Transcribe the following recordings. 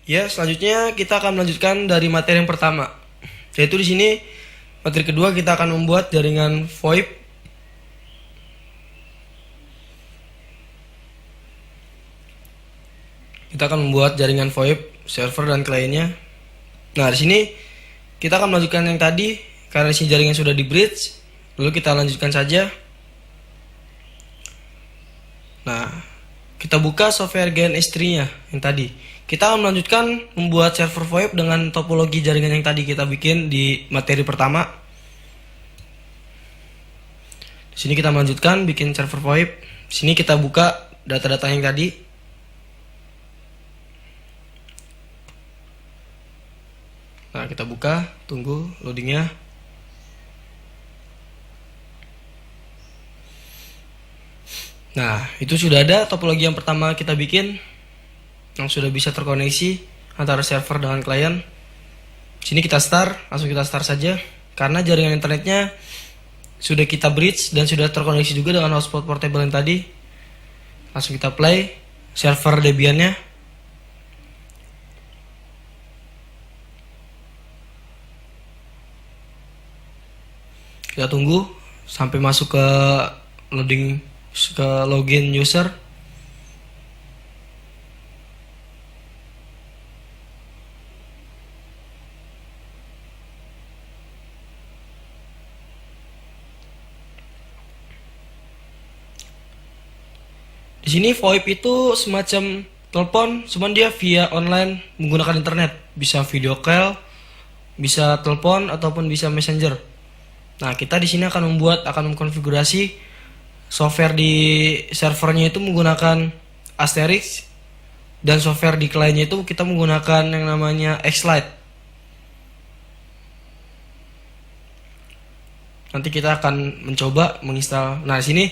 Ya, selanjutnya kita akan melanjutkan dari materi yang pertama. Yaitu di sini materi kedua kita akan membuat jaringan VoIP. Kita akan membuat jaringan VoIP server dan kliennya. Nah, di sini kita akan melanjutkan yang tadi karena di sini jaringan sudah di bridge. Lalu kita lanjutkan saja. Nah, kita buka software GNS3-nya yang tadi. Kita akan melanjutkan membuat server VoIP dengan topologi jaringan yang tadi kita bikin di materi pertama. Di sini kita melanjutkan bikin server VoIP. Di sini kita buka data-data yang tadi. Nah, kita buka, tunggu loadingnya. Nah, itu sudah ada topologi yang pertama kita bikin yang sudah bisa terkoneksi antara server dengan klien. Sini kita start, langsung kita start saja karena jaringan internetnya sudah kita bridge dan sudah terkoneksi juga dengan hotspot portable yang tadi. Langsung kita play server Debian-nya. Kita tunggu sampai masuk ke loading, ke login user. Di sini VoIP itu semacam telepon, cuman dia via online menggunakan internet, bisa video call, bisa telepon ataupun bisa messenger. Nah, kita di sini akan mengkonfigurasi software di servernya itu menggunakan Asterisk dan software di kliennya itu kita menggunakan yang namanya Xlite. Nanti kita akan mencoba menginstal. Nah, di sini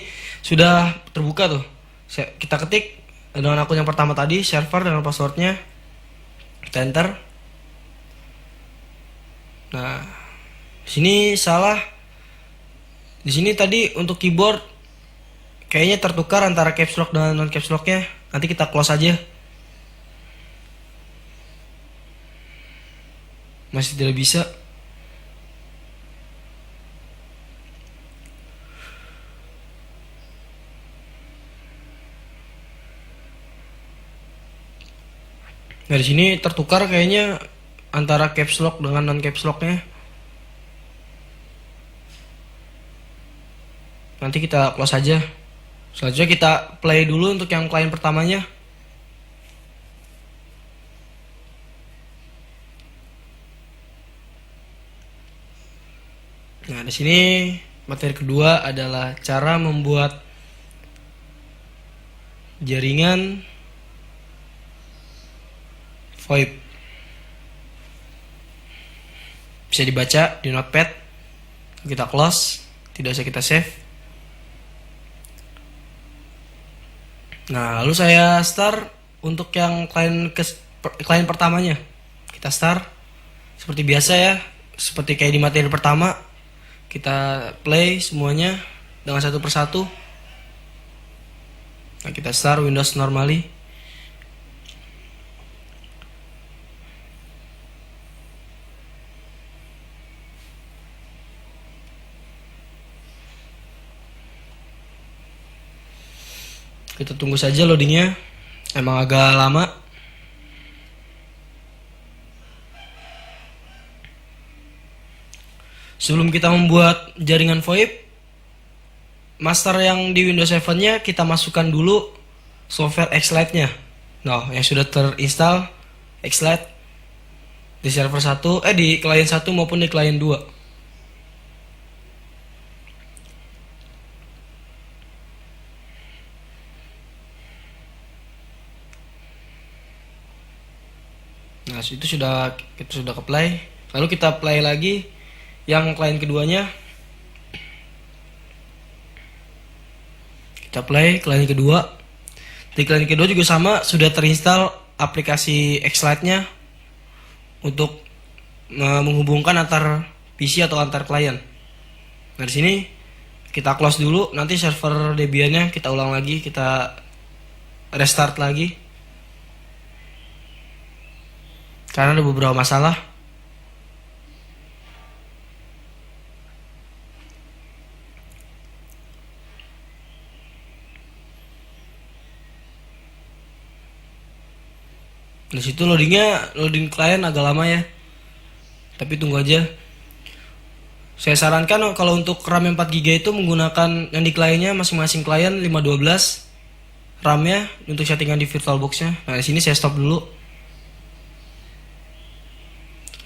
sudah terbuka tuh. Kita ketik dengan akun yang pertama tadi, server dengan passwordnya, kita enter. Nah, di sini salah. Di sini tadi untuk keyboard kayaknya tertukar antara caps lock dan non caps locknya. Nanti kita close aja. Masih tidak bisa. Nah, di sini tertukar kayaknya antara caps lock dengan non caps locknya. Nanti kita close aja. Selanjutnya kita play dulu untuk yang klien pertamanya. Nah, di sini materi kedua adalah cara membuat jaringan VoIP. Bisa dibaca di notepad. Kita close, tidak usah kita save. Nah, lalu saya start untuk yang klien pertamanya. Kita start seperti biasa ya, seperti kayak di materi pertama. Kita play semuanya dengan satu persatu. Nah, kita start Windows normally. Kita tunggu saja loadingnya, emang agak lama. Sebelum kita membuat jaringan VoIP, master yang di Windows 7-nya kita masukkan dulu software Xlite-nya. Nah, yang sudah terinstall Xlite di server 1, di klien 1 maupun di klien 2. Nah, itu sudah ke play. Lalu kita play lagi yang klien keduanya. Kita play klien kedua. Di klien kedua juga sama, sudah terinstall aplikasi Xlite-nya untuk menghubungkan antar PC atau antar klien. Nah, di sini kita close dulu, nanti server Debian-nya kita ulang lagi, kita restart lagi. karena ada beberapa masalah. Di situ loading klien agak lama ya. Tapi tunggu aja. Saya sarankan kalau untuk RAM 4 GB itu menggunakan yang di kliennya masing-masing klien 512 RAM-nya untuk settingan di VirtualBox-nya. Nah, di sini saya stop dulu.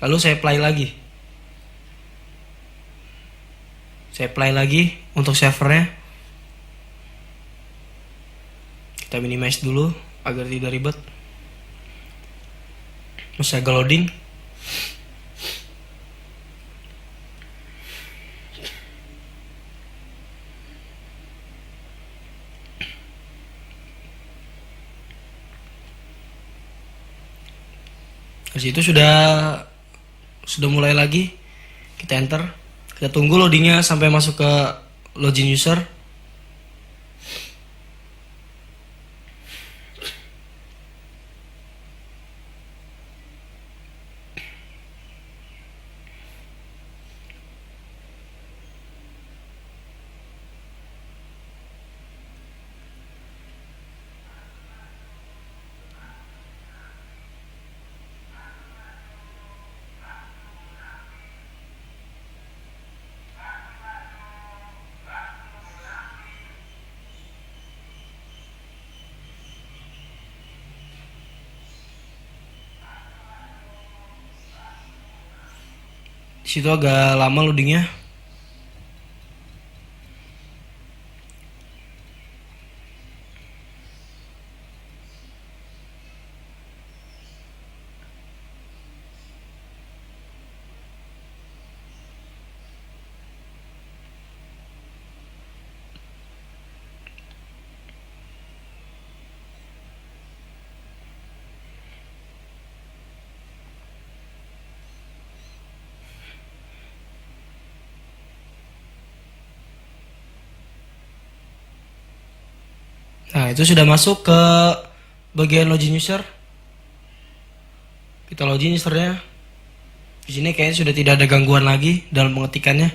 Lalu saya play lagi. Saya play lagi untuk servernya. Kita minimize dulu agar tidak ribet. Masih agak loading. Di situ sudah mulai lagi. Kita enter. Kita tunggu loadingnya sampai masuk ke login user. Di situ agak lama loadingnya. Nah, itu sudah masuk ke bagian login user. Kita login usernya. Di sini kayaknya sudah tidak ada gangguan lagi dalam pengetikannya.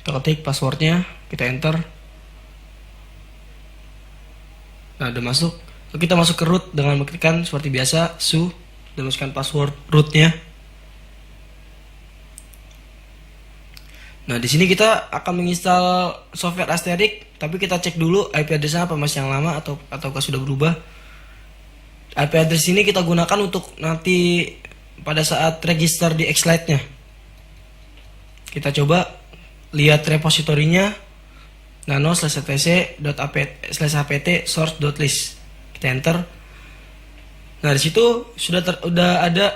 Kita ketik passwordnya, kita enter. Nah, udah masuk. Lalu kita masuk ke root dengan mengetikkan seperti biasa su dan masukkan password rootnya. Nah, di sini kita akan menginstal software Asterix, tapi kita cek dulu IP address-nya apa, masih yang lama ataukah sudah berubah. IP address ini kita gunakan untuk nanti pada saat register di Xlite-nya. Kita coba lihat repositorinya nano/etc.apt/apt source.list. Kita enter. Nah, di situ sudah ada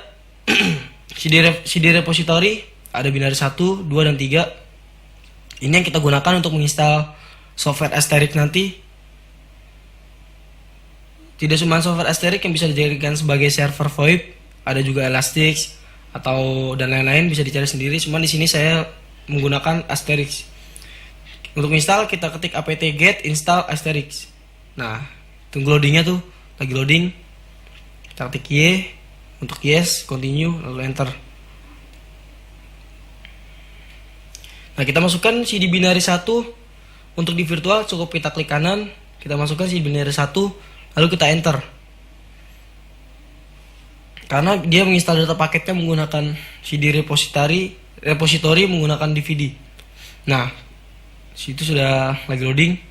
CD repository, ada binary 1, 2 dan 3. Ini yang kita gunakan untuk menginstal software Asterix nanti. Tidak cuma software Asterix yang bisa dijadikan sebagai server VoIP, ada juga Elastic atau dan lain-lain, bisa dicari sendiri. Cuman di sini saya menggunakan Asterix. Untuk install kita ketik apt-get install Asterix. Nah, tunggu loadingnya tuh, lagi loading. Kita ketik Y untuk yes, continue, lalu enter. Nah, kita masukkan CD binary 1 untuk di virtual, cukup kita klik kanan, kita masukkan CD binary 1, lalu kita enter. Karena dia menginstal data paketnya menggunakan CD repository menggunakan DVD. Nah, situ sudah lagi loading.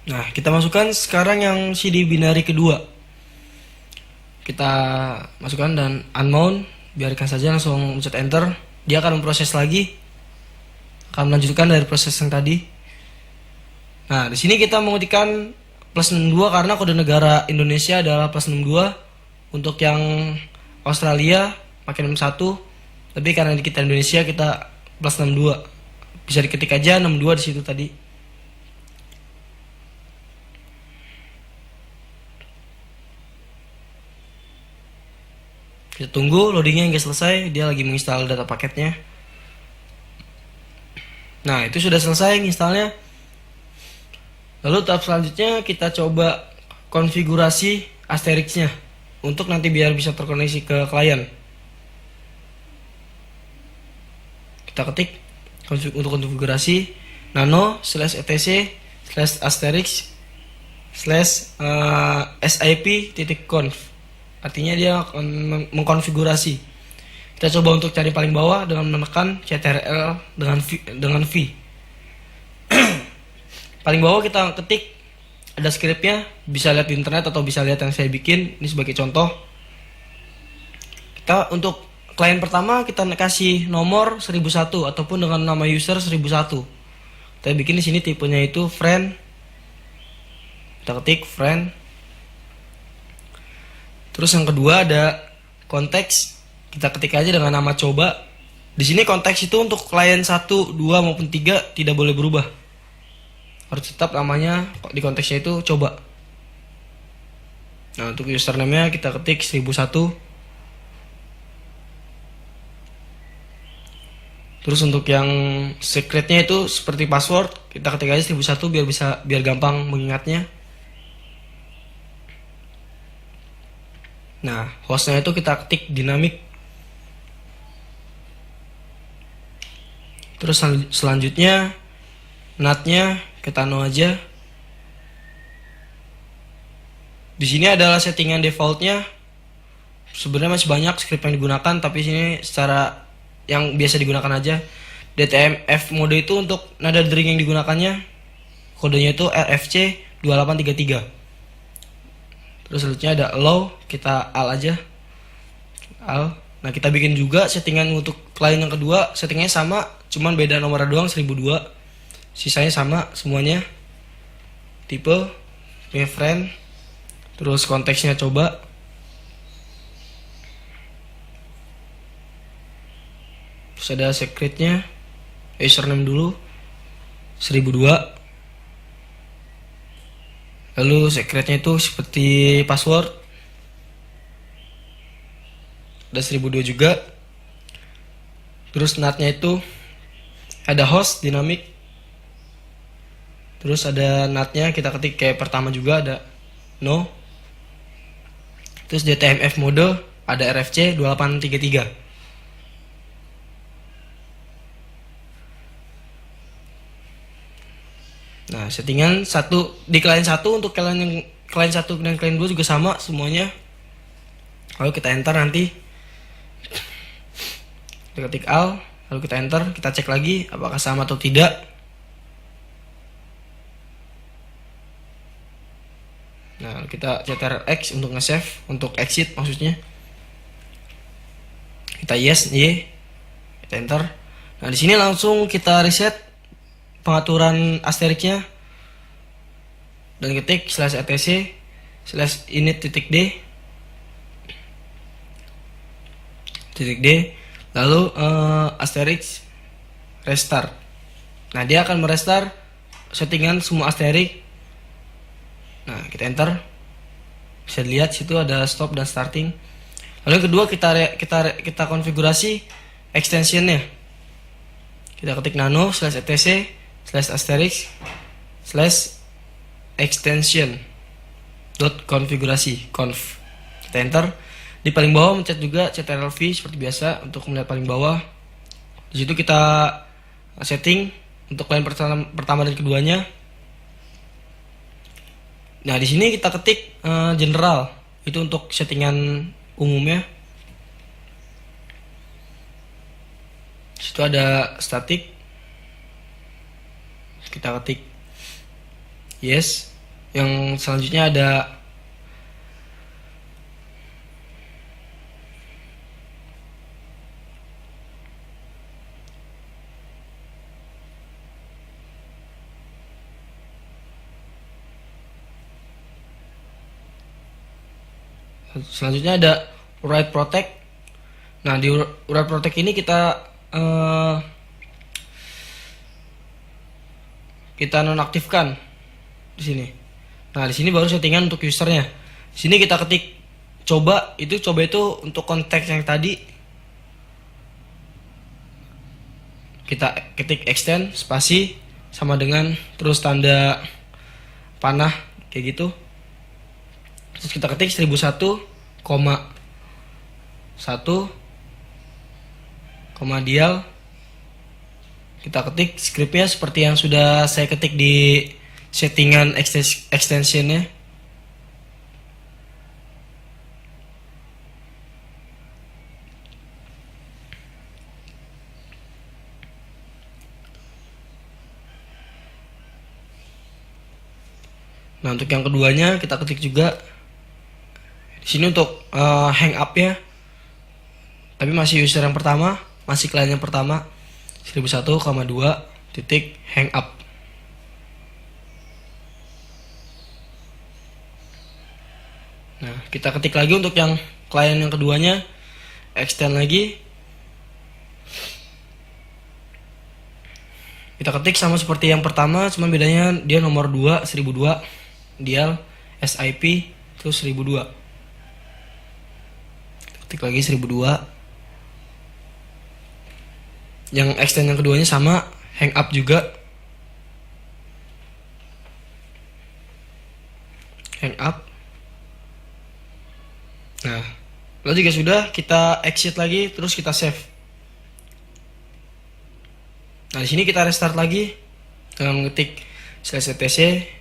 Nah, kita masukkan sekarang yang CD binary kedua. Kita masukkan dan unknown, biarkan saja, langsung pencet enter. Dia akan memproses lagi, akan melanjutkan dari proses yang tadi. Nah, di sini kita mengetikkan +62 karena kode negara Indonesia adalah +62. Untuk yang Australia pakai 61, tapi karena di kita Indonesia kita plus 62. Bisa diketik aja 62 di situ tadi. Kita tunggu loadingnya hingga selesai, dia lagi menginstal data paketnya. Nah, itu sudah selesai installnya. Lalu tahap selanjutnya kita coba konfigurasi Asterix-nya untuk nanti biar bisa terkoneksi ke klien. Kita ketik untuk konfigurasi nano /etc/asterix /sip.conf. Artinya dia akan mengkonfigurasi. Kita coba untuk cari paling bawah dengan menekan Ctrl dengan V. Paling bawah kita ketik, ada scriptnya, bisa lihat di internet atau bisa lihat yang saya bikin. Ini sebagai contoh. Kita untuk klien pertama kita kasih nomor 1001 ataupun dengan nama user 1001. Kita bikin di sini tipenya itu friend. Kita ketik friend. Terus yang kedua ada konteks. Kita ketik aja dengan nama coba. Di sini konteks itu untuk klien 1, 2 maupun 3 tidak boleh berubah. Harus tetap namanya di konteksnya itu coba. Nah, untuk username-nya kita ketik 1001. Terus untuk yang secretnya itu seperti password, kita ketik aja 1001 biar gampang mengingatnya. Nah, hostnya itu kita ketik dinamik. Terus selanjutnya NAT-nya kita no aja. Di sini adalah settingan defaultnya. Sebenarnya masih banyak script yang digunakan, tapi sini secara yang biasa digunakan aja. DTMF mode itu untuk nada dering yang digunakannya. Kodenya itu RFC 2833. Terus selanjutnya ada allow, kita al aja. Al. Nah, kita bikin juga settingan untuk klien yang kedua, settingnya sama, cuman beda nomor doang 1002. Sisanya sama semuanya. Tipe, punya friend. Terus konteksnya coba. Terus ada secretnya, username dulu 1002. Lalu secretnya itu seperti password. Ada 1002 juga. Terus NAT-nya itu ada host dinamik. Terus ada NAT-nya kita ketik kayak pertama juga ada no. Terus DTMF mode ada RFC 2833. Nah, settingan satu di klien 1 untuk klien 1 dan klien 2 juga sama semuanya. Lalu kita enter nanti. Kita ketik al, lalu kita enter, kita cek lagi apakah sama atau tidak. Nah, kita Ctrl X untuk nge-save, untuk exit maksudnya. Kita yes, y. Kita enter. Nah, di sini langsung kita reset pengaturan Asterix-nya dan ketik /etc/init.d lalu Asterix restart. Nah, dia akan merestart settingan semua Asterix. Nah, kita enter, bisa dilihat situ ada stop dan starting. Lalu yang kedua kita konfigurasi extensionnya. Kita ketik nano /etc/asterix /extension .konfigurasi conf. Kita enter. Di paling bawah mencet juga Ctrl V seperti biasa untuk melihat paling bawah. Di situ kita setting untuk klien pertama dan keduanya. Nah, di sini kita ketik general, itu untuk settingan umumnya. Di situ ada static. Kita ketik yes. Yang selanjutnya ada write protect. Nah, di urat protect ini kita nonaktifkan di sini. Nah, di sini baru settingan untuk usernya. Di sini kita ketik coba itu untuk konteks yang tadi. Kita ketik extend spasi sama dengan terus tanda panah kayak gitu. Terus kita ketik 1001,1 koma dial. Kita ketik scriptnya seperti yang sudah saya ketik di settingan extensionnya. Nah, untuk yang keduanya kita ketik juga di sini untuk hang up ya. Tapi masih user yang pertama, masih klien yang pertama 1001,2 titik hang up. Nah, kita ketik lagi untuk yang klien yang keduanya, extend lagi. Kita ketik sama seperti yang pertama, cuman bedanya dia nomor 2 1002 dial SIP terus 1002. Ketik lagi 1002. Yang extend yang keduanya sama, hang up juga. Hang up. Nah, lalu jika sudah, kita exit lagi, terus kita save. Nah, di sini kita restart lagi dengan mengetik /etc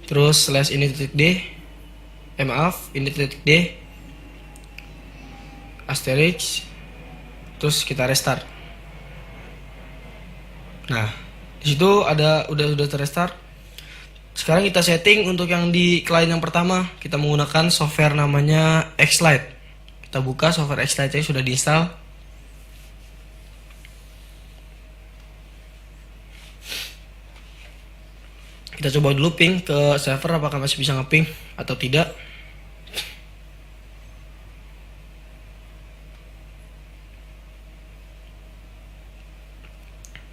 terus /ini.d ini.d asterisk terus kita restart. Nah, di situ udah terrestart. Sekarang kita setting untuk yang di klien yang pertama, kita menggunakan software namanya Xlite. Kita buka software Xlite yang sudah diinstal. Kita coba dulu ping ke server apakah masih bisa ngeping atau tidak.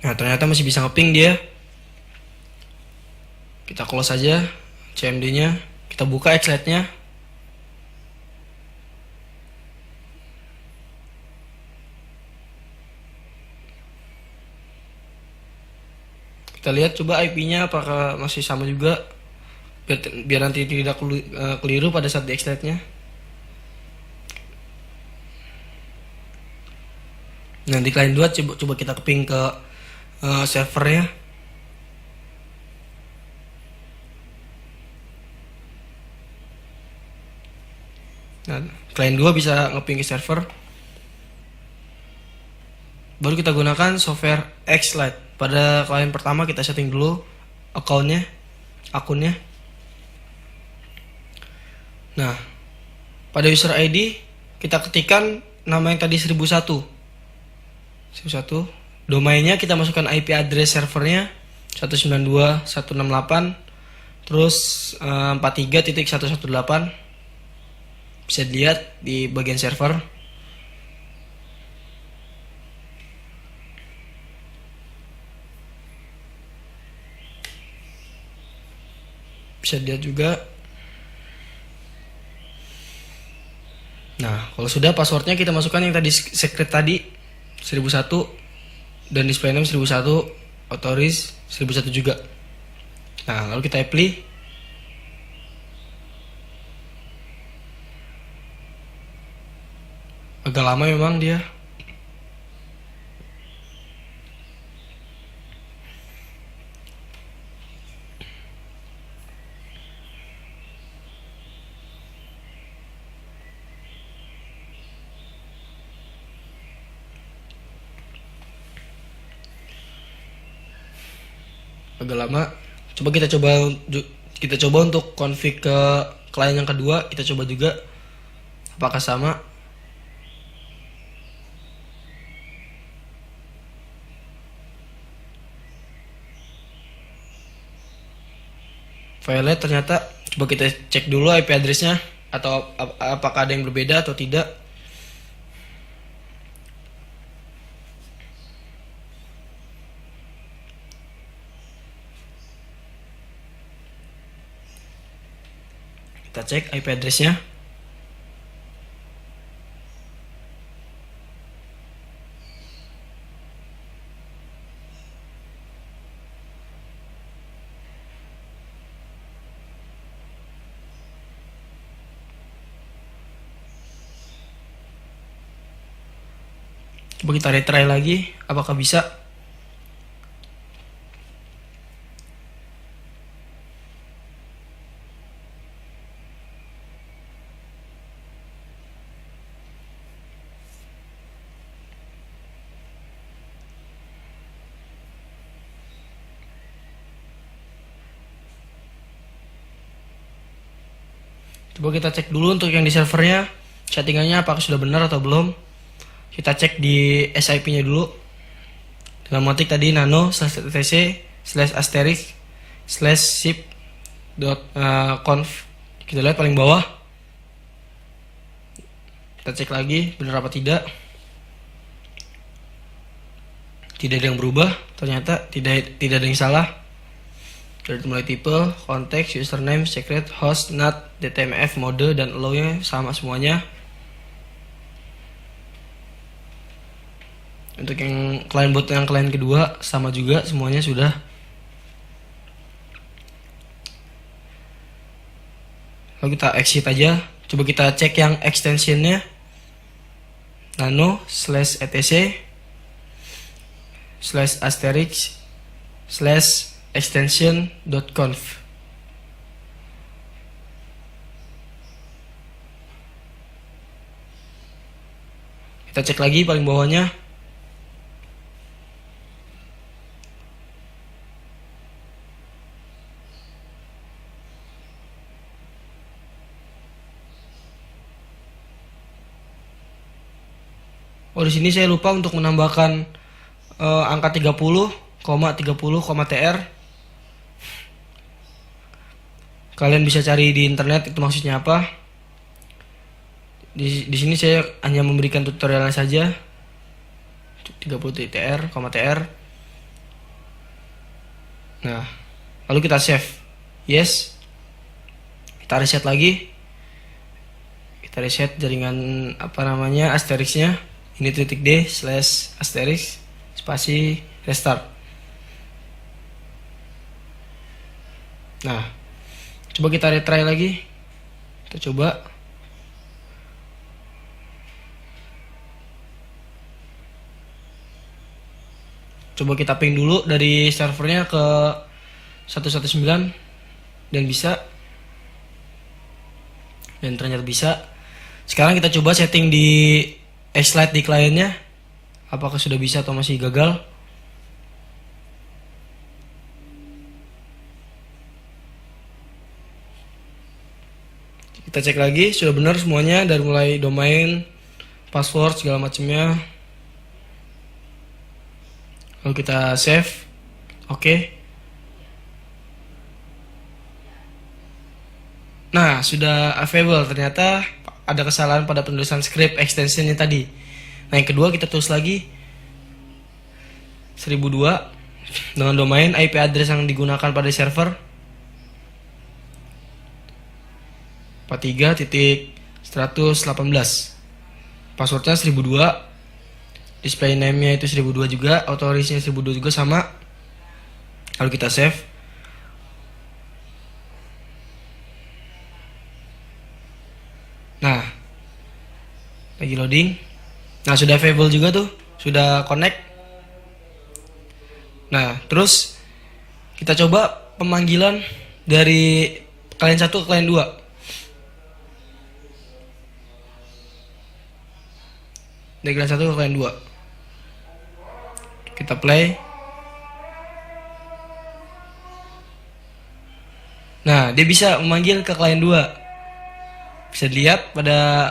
Nah, ternyata masih bisa ngeping dia. Kita close saja CMD-nya. Kita buka Xlite-nya. Kita lihat coba IP-nya apakah masih sama juga. Biar nanti tidak keliru pada saat di Xlite-nya. Nah, di client 2 coba kita keping ke servernya. Nah, client 2 bisa ngeping ke server. Baru kita gunakan software Xlite. Pada klien pertama kita setting dulu akunnya. Nah, pada user ID kita ketikkan nama yang tadi 1001. Domainnya kita masukkan IP address servernya 192.168 terus 43.118. Bisa dilihat di bagian server. Bisa dilihat juga. Nah, kalau sudah passwordnya kita masukkan yang tadi secret tadi 1001 dan display name 1001, authorize 1001 juga. Nah, lalu kita apply. Agak lama memang dia. Agak lama. Kita coba untuk config ke klien yang kedua, kita coba juga apakah sama. Filenya ternyata coba kita cek dulu IP addressnya atau apakah ada yang berbeda atau tidak. Kita cek IP address-nya. Coba kita retry lagi, apakah bisa? Coba kita cek dulu untuk yang di servernya, settingannya apakah sudah benar atau belum. Kita cek di SIP-nya dulu. Dalam ketik tadi nano/etc/ship.conf. Kita lihat paling bawah. Kita cek lagi benar apa tidak. Tidak ada yang berubah, ternyata tidak ada yang salah. Dari mulai tipe, konteks, username, secret, host, NAT, DTMF, mode, dan allow-nya sama semuanya. Untuk yang klien bot yang klien kedua sama juga, semuanya sudah. Lalu kita exit aja. Coba kita cek yang extensionnya nano/etc/extension.conf. Kita cek lagi paling bawahnya. Oh, di sini saya lupa untuk menambahkan angka 30,30,tr. Kalian bisa cari di internet itu maksudnya apa. Di sini saya hanya memberikan tutorialnya saja. 30 tr. Nah, lalu kita save. Yes. Kita reset lagi. Kita reset jaringan asterisknya. Ini .d/asterisk spasi restart. Nah, coba kita retry lagi. Kita coba. Coba kita ping dulu dari servernya ke 119 dan bisa. Dan ternyata bisa. Sekarang kita coba setting di X-Lite di kliennya, apakah sudah bisa atau masih gagal. Kita cek lagi, sudah benar semuanya dari mulai domain, password segala macamnya. Lalu kita save. Oke. Nah, sudah available. Ternyata ada kesalahan pada penulisan script extensionnya tadi. Nah, yang kedua kita tulis lagi 1002 dengan domain IP address yang digunakan pada server 43.118. Passwordnya 1002. Display name-nya itu 1002 juga, authorize-nya 1002 juga sama. Lalu kita save. Nah, lagi loading. Nah, sudah available juga tuh, sudah connect. Nah, terus kita coba pemanggilan dari klien 1 ke klien 2. Dari klien 1 ke klien 2. Kita play. Nah, dia bisa memanggil ke klien 2. Bisa dilihat pada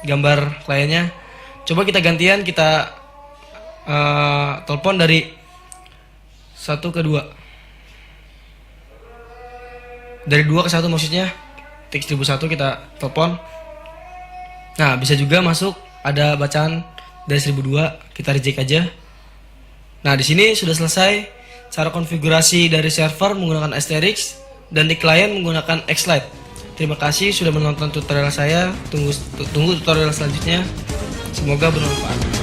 gambar kliennya. Coba kita gantian, kita telepon dari 1 ke 2. Dari 2 ke 1 maksudnya. Tik 1001 kita telepon. Nah, bisa juga masuk ada bacaan dari 1002, kita reject aja. Nah, di sini sudah selesai cara konfigurasi dari server menggunakan Asterix dan di klien menggunakan X-Lite. Terima kasih sudah menonton tutorial saya. Tunggu tutorial selanjutnya. Semoga bermanfaat.